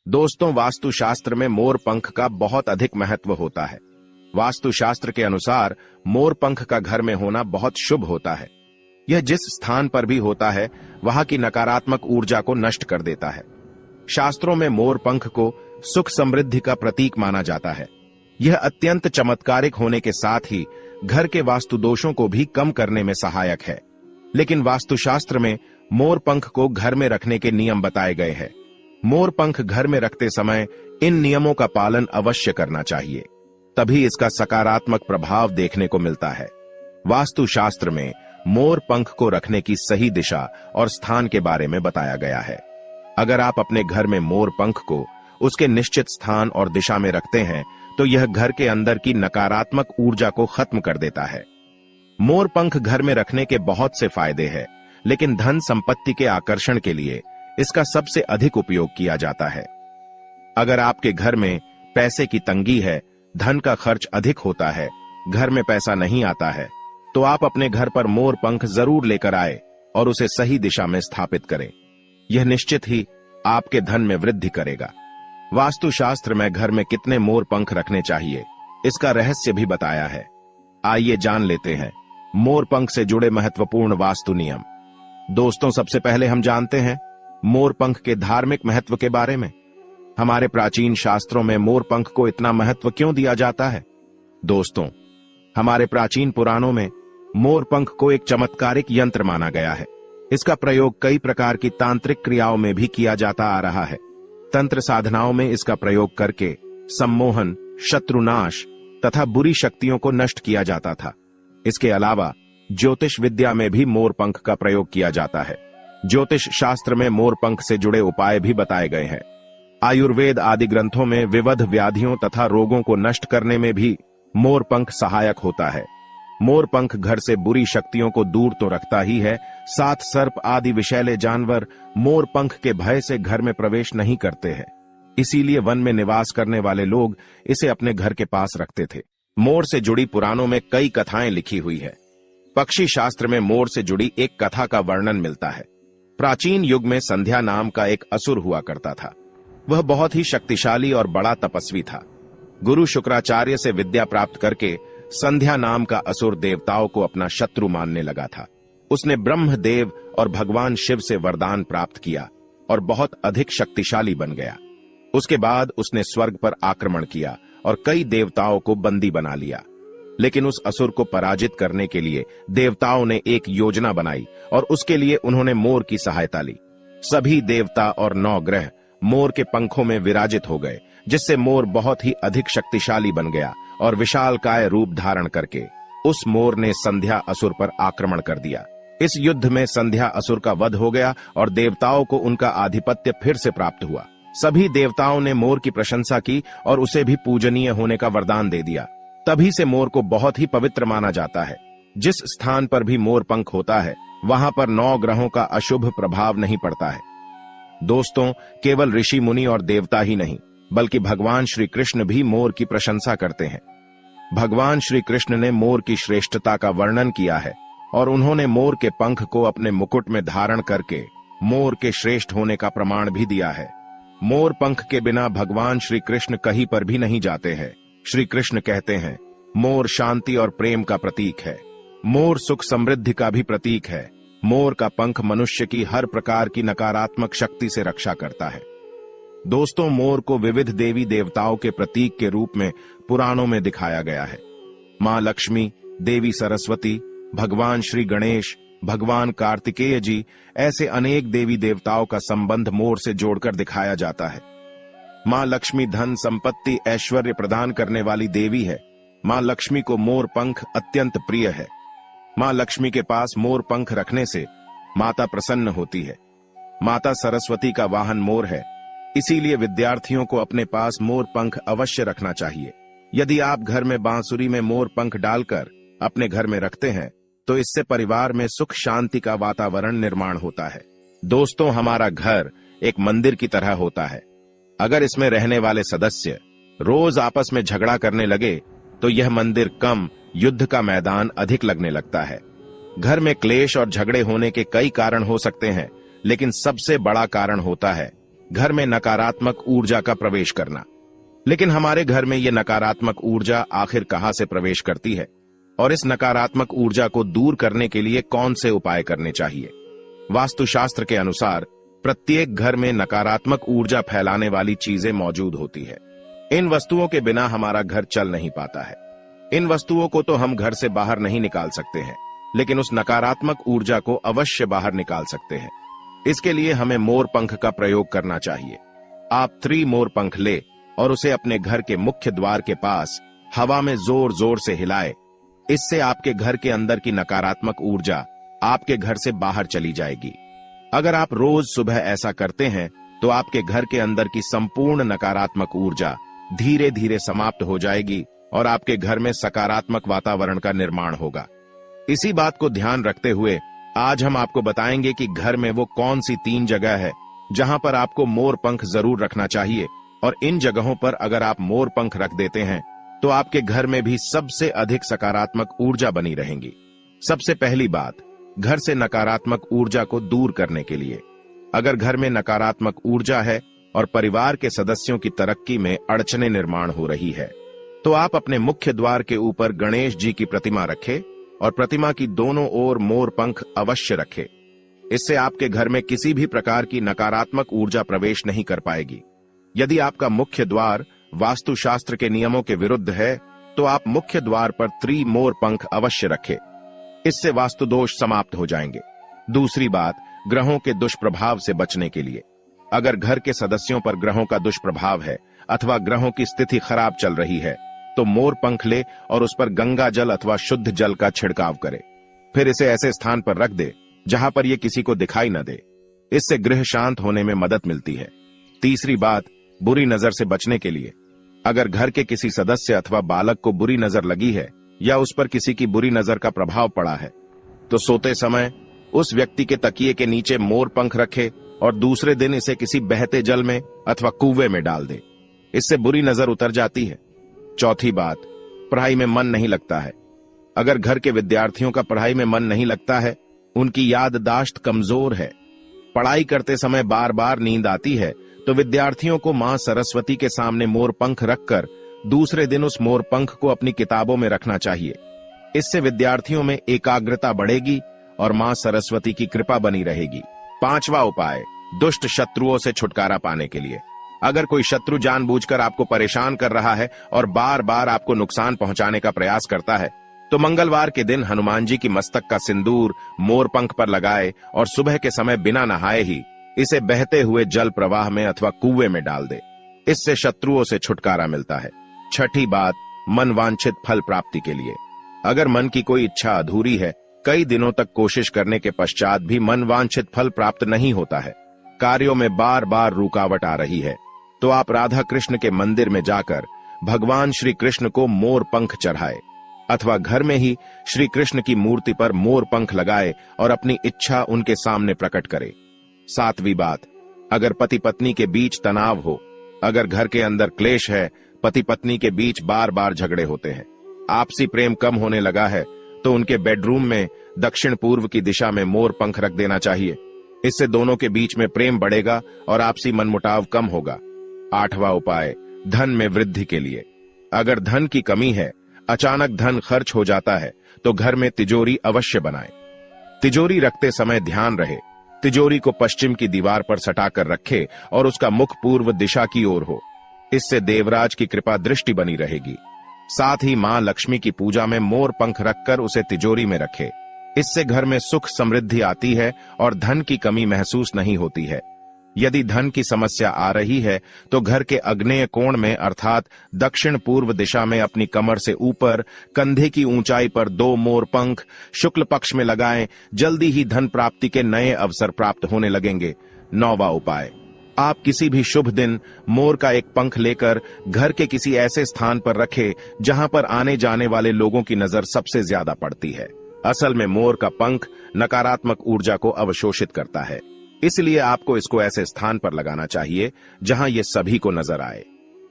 दोस्तों, वास्तुशास्त्र में मोर पंख का बहुत अधिक महत्व होता है। वास्तुशास्त्र के अनुसार मोर पंख का घर में होना बहुत शुभ होता है। यह जिस स्थान पर भी होता है वहां की नकारात्मक ऊर्जा को नष्ट कर देता है। शास्त्रों में मोर पंख को सुख समृद्धि का प्रतीक माना जाता है। यह अत्यंत चमत्कारिक होने के साथ ही घर के वास्तु दोषों को भी कम करने में सहायक है। लेकिन वास्तुशास्त्र में मोर पंख को घर में रखने के नियम बताए गए हैं। मोर पंख घर में रखते समय इन नियमों का पालन अवश्य करना चाहिए, तभी इसका सकारात्मक प्रभाव देखने को मिलता है। वास्तुशास्त्र में मोर पंख को रखने की सही दिशा और स्थान के बारे में बताया गया है। अगर आप अपने घर में मोर पंख को उसके निश्चित स्थान और दिशा में रखते हैं तो यह घर के अंदर की नकारात्मक ऊर्जा को खत्म कर देता है। मोर पंख घर में रखने के बहुत से फायदे हैं, लेकिन धन संपत्ति के आकर्षण के लिए इसका सबसे अधिक उपयोग किया जाता है। अगर आपके घर में पैसे की तंगी है, धन का खर्च अधिक होता है, घर में पैसा नहीं आता है, तो आप अपने घर पर मोर पंख जरूर लेकर आए और उसे सही दिशा में स्थापित करें। यह निश्चित ही आपके धन में वृद्धि करेगा। वास्तुशास्त्र में घर में कितने मोर पंख रखने चाहिए, इसका रहस्य भी बताया है। आइए जान लेते हैं मोर पंख से जुड़े महत्वपूर्ण वास्तु नियम। दोस्तों, सबसे पहले हम जानते हैं मोर पंख के धार्मिक महत्व के बारे में। हमारे प्राचीन शास्त्रों में मोर पंख को इतना महत्व क्यों दिया जाता है? दोस्तों, हमारे प्राचीन पुराणों में मोर पंख को एक चमत्कारिक यंत्र माना गया है। इसका प्रयोग कई प्रकार की तांत्रिक क्रियाओं में भी किया जाता आ रहा है। तंत्र साधनाओं में इसका प्रयोग करके सम्मोहन, शत्रुनाश तथा बुरी शक्तियों को नष्ट किया जाता था। इसके अलावा ज्योतिष विद्या में भी मोर पंख का प्रयोग किया जाता है। ज्योतिष शास्त्र में मोर पंख से जुड़े उपाय भी बताए गए हैं। आयुर्वेद आदि ग्रंथों में विविध व्याधियों तथा रोगों को नष्ट करने में भी मोर पंख सहायक होता है। मोर पंख घर से बुरी शक्तियों को दूर तो रखता ही है, साथ सर्प आदि विषैले जानवर मोर पंख के भय से घर में प्रवेश नहीं करते हैं। इसीलिए वन में निवास करने वाले लोग इसे अपने घर के पास रखते थे। मोर से जुड़ी पुराणों में कई कथाएं लिखी हुई है। पक्षी शास्त्र में मोर से जुड़ी एक कथा का वर्णन मिलता है। प्राचीन युग में संध्या नाम का एक असुर हुआ करता था। वह बहुत ही शक्तिशाली और बड़ा तपस्वी था। गुरु शुक्राचार्य से विद्या प्राप्त करके संध्या नाम का असुर देवताओं को अपना शत्रु मानने लगा था। उसने ब्रह्मदेव और भगवान शिव से वरदान प्राप्त किया और बहुत अधिक शक्तिशाली बन गया। उसके बाद उसने स्वर्ग पर आक्रमण किया और कई देवताओं को बंदी बना लिया। लेकिन उस असुर को पराजित करने के लिए देवताओं ने एक योजना बनाई और उसके लिए उन्होंने मोर की सहायता ली। सभी देवता और 9 ग्रह मोर के पंखों में विराजित हो गए, जिससे मोर बहुत ही अधिक शक्तिशाली बन गया और विशालकाय रूप धारण करके उस मोर ने संध्या असुर पर आक्रमण कर दिया। इस युद्ध में संध्या असुर का वध हो गया और देवताओं को उनका आधिपत्य फिर से प्राप्त हुआ। सभी देवताओं ने मोर की प्रशंसा की और उसे भी पूजनीय होने का वरदान दे दिया। तभी से मोर को बहुत ही पवित्र माना जाता है। जिस स्थान पर भी मोर पंख होता है वहां पर 9 ग्रहों का अशुभ प्रभाव नहीं पड़ता है। दोस्तों, केवल ऋषि मुनि और देवता ही नहीं, बल्कि भगवान श्री कृष्ण भी मोर की प्रशंसा करते हैं। भगवान श्री कृष्ण ने मोर की श्रेष्ठता का वर्णन किया है और उन्होंने मोर के पंख को अपने मुकुट में धारण करके मोर के श्रेष्ठ होने का प्रमाण भी दिया है। मोर पंख के बिना भगवान श्री कृष्ण कहीं पर भी नहीं जाते हैं। श्री कृष्ण कहते हैं, मोर शांति और प्रेम का प्रतीक है। मोर सुख समृद्धि का भी प्रतीक है। मोर का पंख मनुष्य की हर प्रकार की नकारात्मक शक्ति से रक्षा करता है। दोस्तों, मोर को विविध देवी देवताओं के प्रतीक के रूप में पुराणों में दिखाया गया है। मां लक्ष्मी, देवी सरस्वती, भगवान श्री गणेश, भगवान कार्तिकेय जी, ऐसे अनेक देवी देवताओं का संबंध मोर से जोड़कर दिखाया जाता है। मां लक्ष्मी धन संपत्ति ऐश्वर्य प्रदान करने वाली देवी है। मां लक्ष्मी को मोर पंख अत्यंत प्रिय है। मां लक्ष्मी के पास मोर पंख रखने से माता प्रसन्न होती है। माता सरस्वती का वाहन मोर है, इसीलिए विद्यार्थियों को अपने पास मोर पंख अवश्य रखना चाहिए। यदि आप घर में बांसुरी में मोर पंख डालकर अपने घर में रखते हैं तो इससे परिवार में सुख शांति का वातावरण निर्माण होता है। दोस्तों, हमारा घर एक मंदिर की तरह होता है। अगर इसमें रहने वाले सदस्य रोज आपस में झगड़ा करने लगे तो यह मंदिर कम, युद्ध का मैदान अधिक लगने लगता है। घर में क्लेश और झगड़े होने के कई कारण हो सकते हैं, लेकिन सबसे बड़ा कारण होता है घर में नकारात्मक ऊर्जा का प्रवेश करना। लेकिन हमारे घर में ये नकारात्मक ऊर्जा आखिर कहां से प्रवेश करती है और इस नकारात्मक ऊर्जा को दूर करने के लिए कौन से उपाय करने चाहिए? वास्तुशास्त्र के अनुसार प्रत्येक घर में नकारात्मक ऊर्जा फैलाने वाली चीजें मौजूद होती है। इन वस्तुओं के बिना हमारा घर चल नहीं पाता है। इन वस्तुओं को तो हम घर से बाहर नहीं निकाल सकते हैं, लेकिन उस नकारात्मक ऊर्जा को अवश्य बाहर निकाल सकते हैं। इसके लिए हमें मोर पंख का प्रयोग करना चाहिए। आप 3 मोर पंख ले और उसे अपने घर के मुख्य द्वार के पास हवा में जोर जोर से हिलाए। इससे आपके घर के अंदर की नकारात्मक ऊर्जा आपके घर से बाहर चली जाएगी। अगर आप रोज सुबह ऐसा करते हैं तो आपके घर के अंदर की संपूर्ण नकारात्मक ऊर्जा धीरे धीरे समाप्त हो जाएगी और आपके घर में सकारात्मक वातावरण का निर्माण होगा। इसी बात को ध्यान रखते हुए आज हम आपको बताएंगे कि घर में वो कौन सी 3 जगह है जहां पर आपको मोर पंख जरूर रखना चाहिए, और इन जगहों पर अगर आप मोर पंख रख देते हैं तो आपके घर में भी सबसे अधिक सकारात्मक ऊर्जा बनी रहेंगी। सबसे पहली बात, घर से नकारात्मक ऊर्जा को दूर करने के लिए अगर घर में नकारात्मक ऊर्जा है और परिवार के सदस्यों की तरक्की में अड़चने निर्माण हो रही है तो आप अपने मुख्य द्वार के ऊपर गणेश जी की प्रतिमा रखें और प्रतिमा की दोनों ओर मोर पंख अवश्य रखें। इससे आपके घर में किसी भी प्रकार की नकारात्मक ऊर्जा प्रवेश नहीं कर पाएगी। यदि आपका मुख्य द्वार वास्तुशास्त्र के नियमों के विरुद्ध है तो आप मुख्य द्वार पर 3 मोर पंख अवश्य रखें। इससे वास्तु दोष समाप्त हो जाएंगे। दूसरी बात, ग्रहों के दुष्प्रभाव से बचने के लिए अगर घर के सदस्यों पर ग्रहों का दुष्प्रभाव है अथवा ग्रहों की स्थिति खराब चल रही है तो मोर पंख ले और उस पर गंगा जल अथवा शुद्ध जल का छिड़काव करे। फिर इसे ऐसे स्थान पर रख दे जहां पर यह किसी को दिखाई न दे। इससे गृह शांत होने में मदद मिलती है। तीसरी बात, बुरी नजर से बचने के लिए अगर घर के किसी सदस्य अथवा बालक को बुरी नजर लगी है या उस पर किसी की बुरी नजर का प्रभाव पड़ा है तो सोते समय उस व्यक्ति के तकिए के नीचे मोर पंख रखे और दूसरे दिन इसे किसी बहते जल में अथवा कुएं में डाल दे। इससे बुरी नजर उतर जाती है। चौथी बात, पढ़ाई में मन नहीं लगता है। अगर घर के विद्यार्थियों का पढ़ाई में मन नहीं लगता है, उनकी याददाश्त कमजोर है, पढ़ाई करते समय बार बार नींद आती है, तो विद्यार्थियों को मां सरस्वती के सामने मोर पंख रखकर दूसरे दिन उस मोर पंख को अपनी किताबों में रखना चाहिए। इससे विद्यार्थियों में एकाग्रता बढ़ेगी और मां सरस्वती की कृपा बनी रहेगी। 5वां उपाय, दुष्ट शत्रुओं से छुटकारा पाने के लिए अगर कोई शत्रु जानबूझकर आपको परेशान कर रहा है और बार बार आपको नुकसान पहुंचाने का प्रयास करता है तो मंगलवार के दिन हनुमान जी की मस्तक का सिंदूर मोर पंख पर लगाए और सुबह के समय बिना नहाए ही इसे बहते हुए जल प्रवाह में अथवा कुएं में डाल दे। इससे शत्रुओं से छुटकारा मिलता है। छठी बात, मन वांछित फल प्राप्ति के लिए अगर मन की कोई इच्छा अधूरी है, कई दिनों तक कोशिश करने के पश्चात भी मन वांछित फल प्राप्त नहीं होता है, कार्यों में बार बार रुकावट आ रही है, तो आप राधा कृष्ण के मंदिर में जाकर भगवान श्री कृष्ण को मोर पंख चढ़ाए अथवा घर में ही श्री कृष्ण की मूर्ति पर मोर पंख लगाए और अपनी इच्छा उनके सामने प्रकट करे। 7वीं बात, अगर पति पत्नी के बीच तनाव हो, अगर घर के अंदर क्लेश है, पति पत्नी के बीच बार बार झगड़े होते हैं, आपसी प्रेम कम होने लगा है, तो उनके बेडरूम में दक्षिण पूर्व की दिशा में मोर पंख रख देना चाहिए। इससे दोनों के बीच में प्रेम बढ़ेगा और आपसी मनमुटाव कम होगा। 8वां उपाय, धन में वृद्धि के लिए अगर धन की कमी है, अचानक धन खर्च हो जाता है, तो घर में तिजोरी अवश्य बनाएं। तिजोरी रखते समय ध्यान रहे तिजोरी को पश्चिम की दीवार पर सटाकर रखे और उसका मुख पूर्व दिशा की ओर हो। इससे देवराज की कृपा दृष्टि बनी रहेगी। साथ ही मां लक्ष्मी की पूजा में मोर पंख रखकर उसे तिजोरी में रखे। इससे घर में सुख समृद्धि आती है और धन की कमी महसूस नहीं होती है। यदि धन की समस्या आ रही है तो घर के आग्नेय कोण में अर्थात दक्षिण पूर्व दिशा में अपनी कमर से ऊपर कंधे की ऊंचाई पर 2 मोर पंख शुक्ल पक्ष में लगाएं। जल्दी ही धन प्राप्ति के नए अवसर प्राप्त होने लगेंगे। 9वां उपाय, आप किसी भी शुभ दिन मोर का एक पंख लेकर घर के किसी ऐसे स्थान पर रखें जहां पर आने जाने वाले लोगों की नजर सबसे ज्यादा पड़ती है। असल में मोर का पंख नकारात्मक ऊर्जा को अवशोषित करता है, इसलिए आपको इसको ऐसे स्थान पर लगाना चाहिए जहां ये सभी को नजर आए।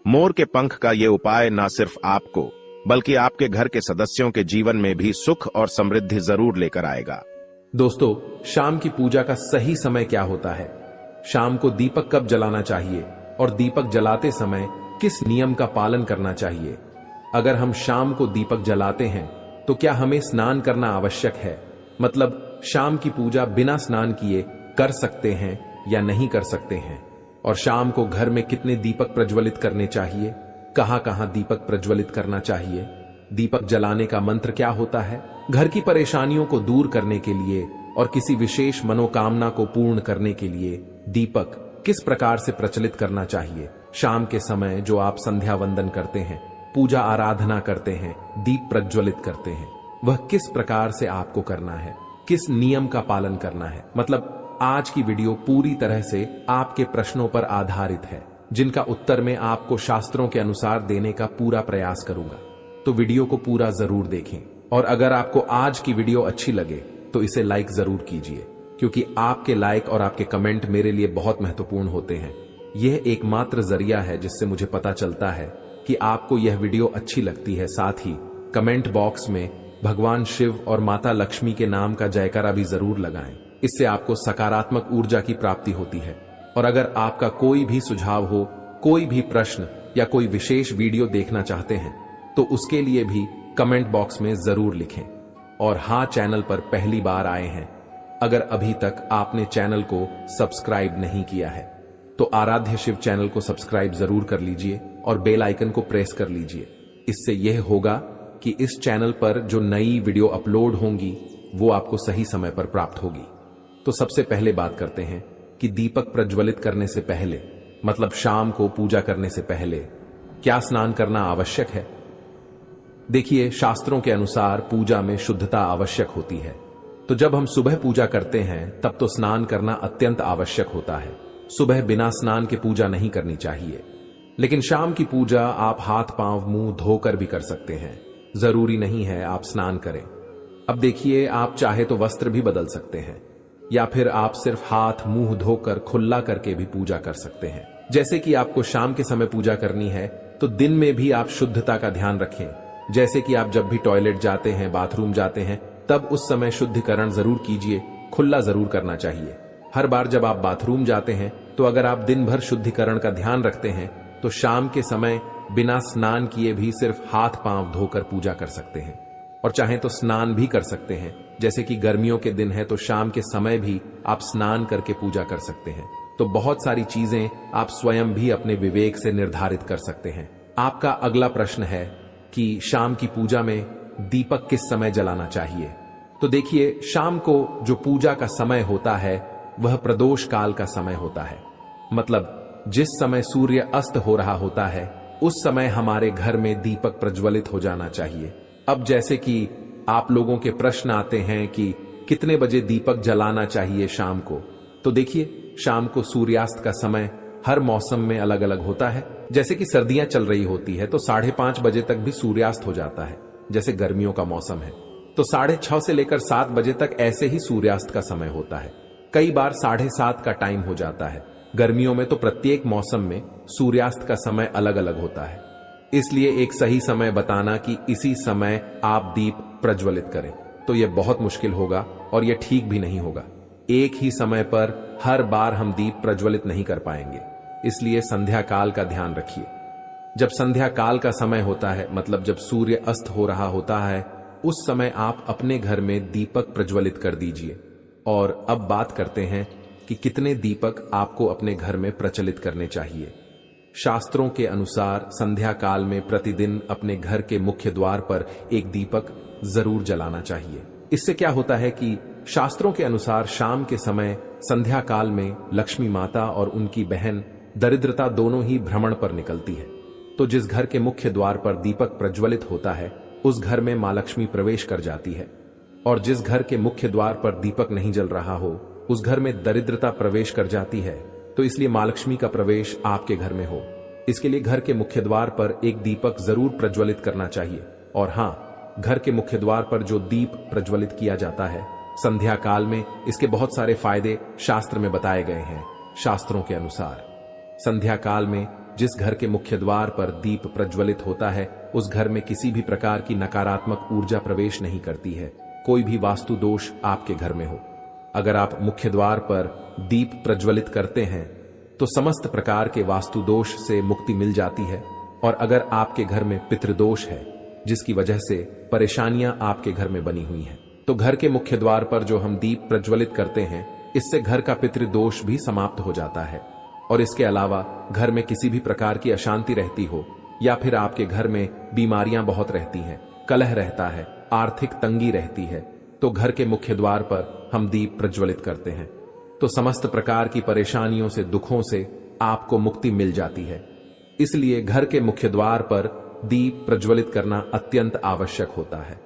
मोर के पंख का ये उपाय न सिर्फ आपको बल्कि आपके घर के सदस्यों के जीवन में भी सुख और समृद्धि जरूर लेकर आएगा। दोस्तों, शाम की पूजा का सही समय क्या होता है? शाम को दीपक कब जलाना चाहिए और दीपक जलाते समय किस नियम का पालन करना चाहिए। अगर हम शाम को दीपक जलाते हैं तो क्या हमें स्नान करना आवश्यक है, मतलब शाम की पूजा बिना स्नान किए कर सकते हैं या नहीं कर सकते हैं। और शाम को घर में कितने दीपक प्रज्वलित करने चाहिए, कहां कहां दीपक प्रज्वलित करना चाहिए, दीपक जलाने का मंत्र क्या होता है, घर की परेशानियों को दूर करने के लिए और किसी विशेष मनोकामना को पूर्ण करने के लिए दीपक किस प्रकार से प्रचलित करना चाहिए। शाम के समय जो आप संध्या वंदन करते हैं, पूजा आराधना करते हैं, दीप प्रज्वलित करते हैं, वह किस प्रकार से आपको करना है, किस नियम का पालन करना है। मतलब आज की वीडियो पूरी तरह से आपके प्रश्नों पर आधारित है, जिनका उत्तर मैं आपको शास्त्रों के अनुसार देने का पूरा प्रयास करूंगा। तो वीडियो को पूरा जरूर देखें और अगर आपको आज की वीडियो अच्छी लगे तो इसे लाइक जरूर कीजिए, क्योंकि आपके लाइक और आपके कमेंट मेरे लिए बहुत महत्वपूर्ण होते हैं। यह एकमात्र जरिया है जिससे मुझे पता चलता है कि आपको यह वीडियो अच्छी लगती है। साथ ही कमेंट बॉक्स में भगवान शिव और माता लक्ष्मी के नाम का जयकारा भी जरूर लगाएं। इससे आपको सकारात्मक ऊर्जा की प्राप्ति होती है। और अगर आपका कोई भी सुझाव हो, कोई भी प्रश्न या कोई विशेष वीडियो देखना चाहते हैं तो उसके लिए भी कमेंट बॉक्स में जरूर लिखें। और हाँ, चैनल पर पहली बार आए हैं, अगर अभी तक आपने चैनल को सब्सक्राइब नहीं किया है तो आराध्य शिव चैनल को सब्सक्राइब जरूर कर लीजिए और बेल आइकन को प्रेस कर लीजिए। इससे यह होगा कि इस चैनल पर जो नई वीडियो अपलोड होंगी वो आपको सही समय पर प्राप्त होगी। तो सबसे पहले बात करते हैं कि दीपक प्रज्वलित करने से पहले, मतलब शाम को पूजा करने से पहले क्या स्नान करना आवश्यक है। देखिए, शास्त्रों के अनुसार पूजा में शुद्धता आवश्यक होती है। तो जब हम सुबह पूजा करते हैं तब तो स्नान करना अत्यंत आवश्यक होता है। सुबह बिना स्नान के पूजा नहीं करनी चाहिए। लेकिन शाम की पूजा आप हाथ पांव मुंह धोकर भी कर सकते हैं, जरूरी नहीं है आप स्नान करें। अब देखिए, आप चाहे तो वस्त्र भी बदल सकते हैं या फिर आप सिर्फ हाथ मुंह धोकर खुला करके भी पूजा कर सकते हैं। जैसे कि आपको शाम के समय पूजा करनी है तो दिन में भी आप शुद्धता का ध्यान रखें। जैसे कि आप जब भी टॉयलेट जाते हैं, बाथरूम जाते हैं, तब उस समय शुद्धिकरण जरूर कीजिए, खुला जरूर करना चाहिए। हर बार जब आप बाथरूम जाते हैं तो अगर आप दिन भर शुद्धिकरण का ध्यान रखते हैं तो शाम के समय बिना स्नान किए भी सिर्फ हाथ पांव धोकर पूजा कर सकते हैं। और चाहें तो स्नान भी कर सकते हैं। जैसे कि गर्मियों के दिन है तो शाम के समय भी आप स्नान करके पूजा कर सकते हैं। तो बहुत सारी चीजें आप स्वयं भी अपने विवेक से निर्धारित कर सकते हैं। आपका अगला प्रश्न है कि शाम की पूजा में दीपक किस समय जलाना चाहिए। तो देखिए, शाम को जो पूजा का समय होता है वह प्रदोष काल का समय होता है। मतलब जिस समय सूर्य अस्त हो रहा होता है उस समय हमारे घर में दीपक प्रज्वलित हो जाना चाहिए। अब जैसे कि आप लोगों के प्रश्न आते हैं कि कितने बजे दीपक जलाना चाहिए शाम को, तो देखिए, शाम को सूर्यास्त का समय हर मौसम में अलग अलग होता है। जैसे कि सर्दियां चल रही होती है तो 5:30 बजे तक भी सूर्यास्त हो जाता है। जैसे गर्मियों का मौसम है तो 6:30 से लेकर 7 बजे तक ऐसे ही सूर्यास्त का समय होता है। कई बार 7:30 का टाइम हो जाता है। गर्मियों में तो प्रत्येक मौसम में सूर्यास्त का समय अलग अलग होता है। इसलिए एक सही समय बताना कि इसी समय आप दीप प्रज्वलित करें तो यह बहुत मुश्किल होगा और यह ठीक भी नहीं होगा। एक ही समय पर हर बार हम दीप प्रज्वलित नहीं कर पाएंगे। इसलिए संध्या काल का ध्यान रखिए। जब संध्या काल का समय होता है, मतलब जब सूर्य अस्त हो रहा होता है, उस समय आप अपने घर में दीपक प्रज्वलित कर दीजिए। और अब बात करते हैं कि कितने दीपक आपको अपने घर में प्रचलित करने चाहिए। शास्त्रों के अनुसार संध्या काल में प्रतिदिन अपने घर के मुख्य द्वार पर एक दीपक जरूर जलाना चाहिए। इससे क्या होता है कि शास्त्रों के अनुसार शाम के समय संध्या काल में लक्ष्मी माता और उनकी बहन दरिद्रता दोनों ही भ्रमण पर निकलती है। तो जिस घर के मुख्य द्वार पर दीपक प्रज्वलित होता है उस घर में मां लक्ष्मी प्रवेश कर जाती है। और जिस घर के मुख्य द्वार पर दीपक नहीं जल रहा हो उस घर में दरिद्रता प्रवेश कर जाती है। तो इसलिए मां लक्ष्मी का प्रवेश आपके घर में हो, इसके लिए घर के मुख्य द्वार पर एक दीपक जरूर प्रज्वलित करना चाहिए। और हाँ, घर के मुख्य द्वार पर जो दीप प्रज्वलित किया जाता है संध्या काल में, इसके बहुत सारे फायदे शास्त्र में बताए गए हैं। शास्त्रों के अनुसार संध्या काल में जिस घर के मुख्य द्वार पर दीप प्रज्वलित होता है उस घर में किसी भी प्रकार की नकारात्मक ऊर्जा प्रवेश नहीं करती है। कोई भी वास्तु दोष आपके घर में हो अगर आप मुख्य द्वार पर दीप प्रज्वलित करते हैं तो समस्त प्रकार के वास्तु दोष से मुक्ति मिल जाती है। और अगर आपके घर में पितृदोष है जिसकी वजह से परेशानियां आपके घर में बनी हुई हैं, तो घर के मुख्य द्वार पर जो हम दीप प्रज्वलित करते हैं इससे घर का पितृदोष भी समाप्त हो जाता है। और इसके अलावा घर में किसी भी प्रकार की अशांति रहती हो या फिर आपके घर में बीमारियां बहुत रहती हैं, कलह रहता है, आर्थिक तंगी रहती है, तो घर के मुख्य द्वार पर हम दीप प्रज्वलित करते हैं तो समस्त प्रकार की परेशानियों से, दुखों से आपको मुक्ति मिल जाती है। इसलिए घर के मुख्य द्वार पर दीप प्रज्वलित करना अत्यंत आवश्यक होता है।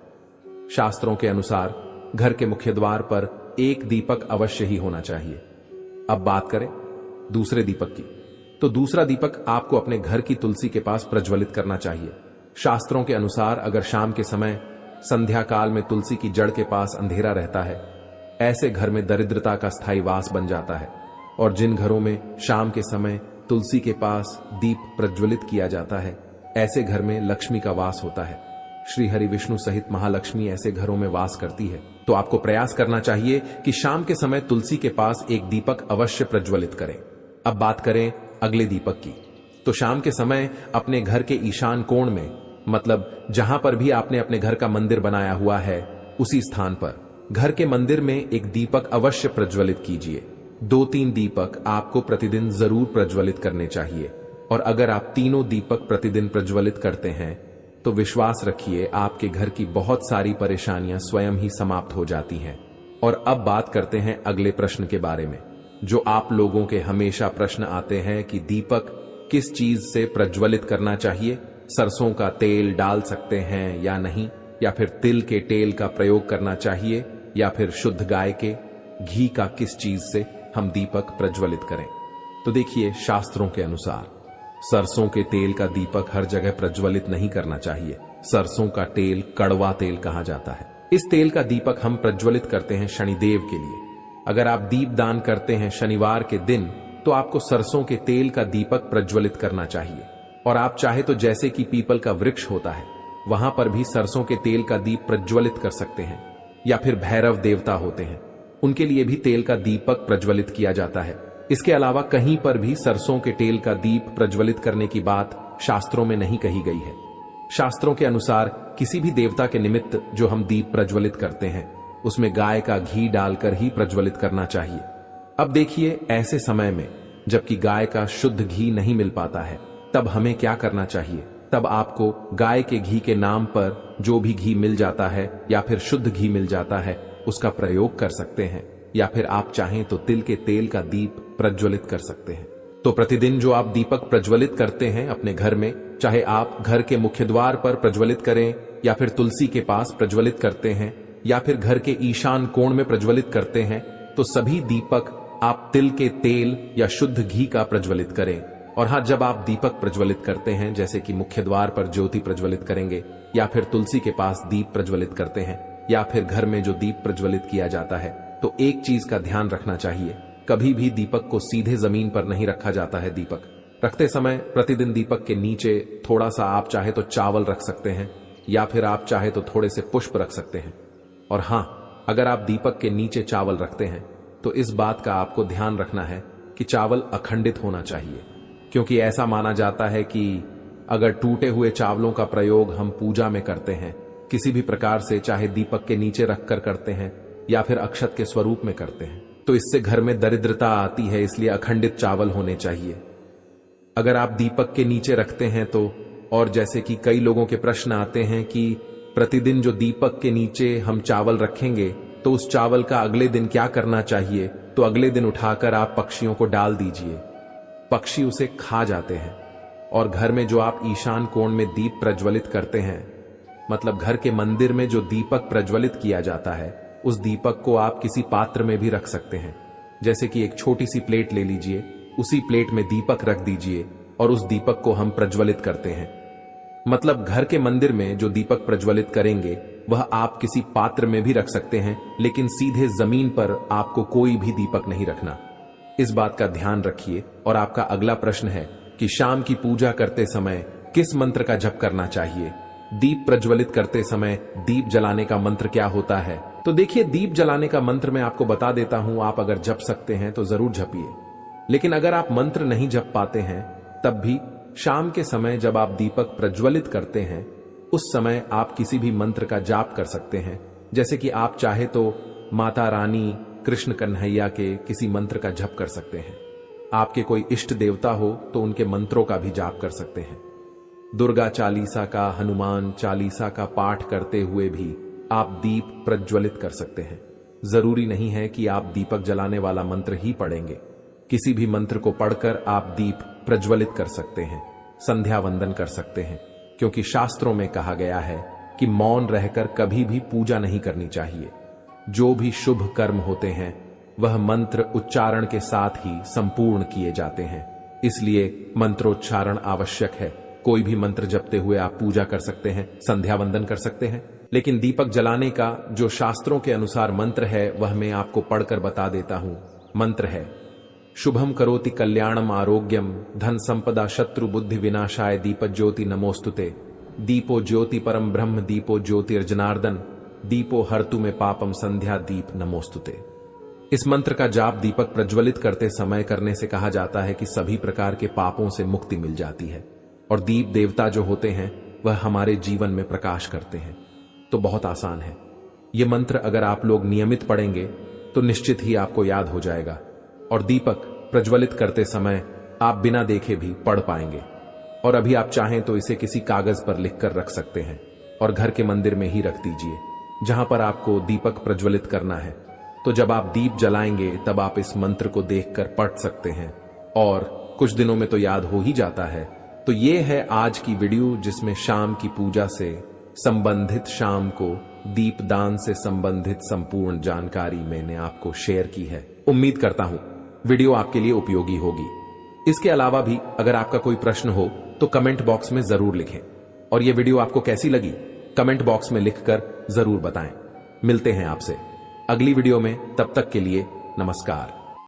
शास्त्रों के अनुसार घर के मुख्य द्वार पर एक दीपक अवश्य ही होना चाहिए। अब बात करें दूसरे दीपक की, तो दूसरा दीपक आपको अपने घर की तुलसी के पास प्रज्वलित करना चाहिए। शास्त्रों के अनुसार अगर शाम के समय संध्या काल में तुलसी की जड़ के पास अंधेरा रहता है, ऐसे घर में दरिद्रता का स्थायी वास बन जाता है। और जिन घरों में शाम के समय तुलसी के पास दीप प्रज्वलित किया जाता है, ऐसे घर में लक्ष्मी का वास होता है। श्री हरि विष्णु सहित महालक्ष्मी ऐसे घरों में वास करती है। तो आपको प्रयास करना चाहिए कि शाम के समय तुलसी के पास एक दीपक अवश्य प्रज्वलित करें। अब बात करें अगले दीपक की, तो शाम के समय अपने घर के ईशान कोण में, मतलब जहां पर भी आपने अपने घर का मंदिर बनाया हुआ है उसी स्थान पर घर के मंदिर में एक दीपक अवश्य प्रज्वलित कीजिए। 2-3 दीपक आपको प्रतिदिन जरूर प्रज्वलित करने चाहिए। और अगर आप तीनों दीपक प्रतिदिन प्रज्वलित करते हैं तो विश्वास रखिए आपके घर की बहुत सारी परेशानियां स्वयं ही समाप्त हो जाती हैं। और अब बात करते हैं अगले प्रश्न के बारे में, जो आप लोगों के हमेशा प्रश्न आते हैं कि दीपक किस चीज से प्रज्वलित करना चाहिए। सरसों का तेल डाल सकते हैं या नहीं, या फिर तिल के तेल का प्रयोग करना चाहिए, या फिर शुद्ध गाय के घी का किस चीज से हम दीपक प्रज्वलित करें। तो देखिए, शास्त्रों के अनुसार सरसों के तेल का दीपक हर जगह प्रज्वलित नहीं करना चाहिए। सरसों का तेल कड़वा तेल कहा जाता है। इस तेल का दीपक हम प्रज्वलित करते हैं शनिदेव के लिए। अगर आप दीप दान करते हैं शनिवार के दिन तो आपको सरसों के तेल का दीपक प्रज्वलित करना चाहिए। और आप चाहे तो जैसे कि पीपल का वृक्ष होता है वहां पर भी सरसों के तेल का दीप प्रज्वलित कर सकते हैं। या फिर भैरव देवता होते हैं, उनके लिए भी तेल का दीपक प्रज्वलित किया जाता है। इसके अलावा कहीं पर भी सरसों के तेल का दीप प्रज्वलित करने की बात शास्त्रों में नहीं कही गई है। शास्त्रों के अनुसार किसी भी देवता के निमित्त जो हम दीप प्रज्वलित करते हैं उसमें गाय का घी डालकर ही प्रज्वलित करना चाहिए। अब देखिए, ऐसे समय में जबकि गाय का शुद्ध घी नहीं मिल पाता है तब हमें क्या करना चाहिए। तब आपको गाय के घी के नाम पर जो भी घी मिल जाता है या फिर शुद्ध घी मिल जाता है उसका प्रयोग कर सकते हैं। या फिर आप चाहें तो तिल के तेल का दीप प्रज्वलित कर सकते हैं। तो प्रतिदिन जो आप दीपक प्रज्वलित करते हैं अपने घर में, चाहे आप घर के मुख्य द्वार पर प्रज्वलित करें या फिर तुलसी के पास प्रज्वलित करते हैं या फिर घर के ईशान कोण में प्रज्वलित करते हैं, तो सभी दीपक आप तिल के तेल या शुद्ध घी का प्रज्वलित करें। और हाँ, जब आप दीपक प्रज्वलित करते हैं, जैसे कि मुख्य द्वार पर ज्योति प्रज्वलित करेंगे या फिर तुलसी के पास दीप प्रज्वलित करते हैं या फिर घर में जो दीप प्रज्वलित किया जाता है, तो एक चीज का ध्यान रखना चाहिए, कभी भी दीपक को सीधे जमीन पर नहीं रखा जाता है। दीपक रखते समय प्रतिदिन दीपक के नीचे थोड़ा सा आप चाहे तो चावल रख सकते हैं या फिर आप चाहे तो थोड़े से पुष्प रख सकते हैं। और हाँ, अगर आप दीपक के नीचे चावल रखते हैं तो इस बात का आपको ध्यान रखना है कि चावल अखंडित होना चाहिए, क्योंकि ऐसा माना जाता है कि अगर टूटे हुए चावलों का प्रयोग हम पूजा में करते हैं किसी भी प्रकार से, चाहे दीपक के नीचे रखकर करते हैं या फिर अक्षत के स्वरूप में करते हैं, तो इससे घर में दरिद्रता आती है। इसलिए अखंडित चावल होने चाहिए। अगर आप दीपक के नीचे रखते हैं तो, और जैसे कि कई लोगों के प्रश्न आते हैं कि प्रतिदिन जो दीपक के नीचे हम चावल रखेंगे तो उस चावल का अगले दिन क्या करना चाहिए, तो अगले दिन उठाकर आप पक्षियों को डाल दीजिए, पक्षी उसे खा जाते हैं। और घर में जो आप ईशान कोण में दीप प्रज्वलित करते हैं, मतलब घर के मंदिर में जो दीपक प्रज्वलित किया जाता है, उस दीपक को आप किसी पात्र में भी रख सकते हैं। जैसे कि एक छोटी सी प्लेट ले लीजिए, उसी प्लेट में दीपक रख दीजिए और उस दीपक को हम प्रज्वलित करते हैं। मतलब घर के मंदिर में जो दीपक प्रज्वलित करेंगे वह आप किसी पात्र में भी रख सकते हैं, लेकिन सीधे जमीन पर आपको कोई भी दीपक नहीं रखना। इस बात का ध्यान रखिए। और आपका अगला प्रश्न है कि शाम की पूजा करते समय किस मंत्र का जप करना चाहिए। दीप प्रज्वलित करते समय दीप जलाने का मंत्र क्या होता है। तो तो देखिए, दीप जलाने का मंत्र मैं आपको बता देता हूं। आप अगर जप सकते हैं तो जरूर जपिए, लेकिन अगर आप मंत्र नहीं जप पाते हैं तब भी शाम के समय जब आप दीपक प्रज्वलित करते हैं उस समय आप किसी भी मंत्र का जाप कर सकते हैं। जैसे कि आप चाहे तो माता रानी, कृष्ण कन्हैया के किसी मंत्र का जप कर सकते हैं। आपके कोई इष्ट देवता हो तो उनके मंत्रों का भी जाप कर सकते हैं। दुर्गा चालीसा का, हनुमान चालीसा का पाठ करते हुए भी आप दीप प्रज्वलित कर सकते हैं। जरूरी नहीं है कि आप दीपक जलाने वाला मंत्र ही पढ़ेंगे। किसी भी मंत्र को पढ़कर आप दीप प्रज्वलित कर सकते हैं, संध्या वंदन कर सकते हैं, क्योंकि शास्त्रों में कहा गया है कि मौन रहकर कभी भी पूजा नहीं करनी चाहिए। जो भी शुभ कर्म होते हैं वह मंत्र उच्चारण के साथ ही संपूर्ण किए जाते हैं, इसलिए मंत्रोच्चारण आवश्यक है। कोई भी मंत्र जपते हुए आप पूजा कर सकते हैं, संध्या वंदन कर सकते हैं, लेकिन दीपक जलाने का जो शास्त्रों के अनुसार मंत्र है वह मैं आपको पढ़कर बता देता हूं। मंत्र है, शुभम करोति कल्याणम आरोग्यम धन संपदा शत्रु बुद्धि विनाशाय दीप ज्योति नमोस्तुते। दीपो ज्योति परम ब्रह्म दीपो ज्योतिर्जनार्दन दीपो हर्तु में पापम संध्या दीप नमोस्तुते। इस मंत्र का जाप दीपक प्रज्वलित करते समय करने से कहा जाता है कि सभी प्रकार के पापों से मुक्ति मिल जाती है और दीप देवता जो होते हैं वह हमारे जीवन में प्रकाश करते हैं। तो बहुत आसान है। यह मंत्र अगर आप लोग नियमित पढ़ेंगे तो निश्चित ही आपको याद हो जाएगा और दीपक प्रज्वलित करते समय आप बिना देखे भी पढ़ पाएंगे। और अभी आप चाहें तो इसे किसी कागज पर लिखकर रख सकते हैं और घर के मंदिर में ही रख दीजिए जहां पर आपको दीपक प्रज्वलित करना है। तो जब आप दीप जलाएंगे तब आप इस मंत्र को देखकर पढ़ सकते हैं और कुछ दिनों में तो याद हो ही जाता है। तो ये है आज की वीडियो जिसमें शाम की पूजा से संबंधित, शाम को दीपदान से संबंधित संपूर्ण जानकारी मैंने आपको शेयर की है। उम्मीद करता हूं वीडियो आपके लिए उपयोगी होगी। इसके अलावा भी अगर आपका कोई प्रश्न हो तो कमेंट बॉक्स में जरूर लिखें और यह वीडियो आपको कैसी लगी कमेंट बॉक्स में लिखकर जरूर बताएं। मिलते हैं आपसे अगली वीडियो में, तब तक के लिए नमस्कार।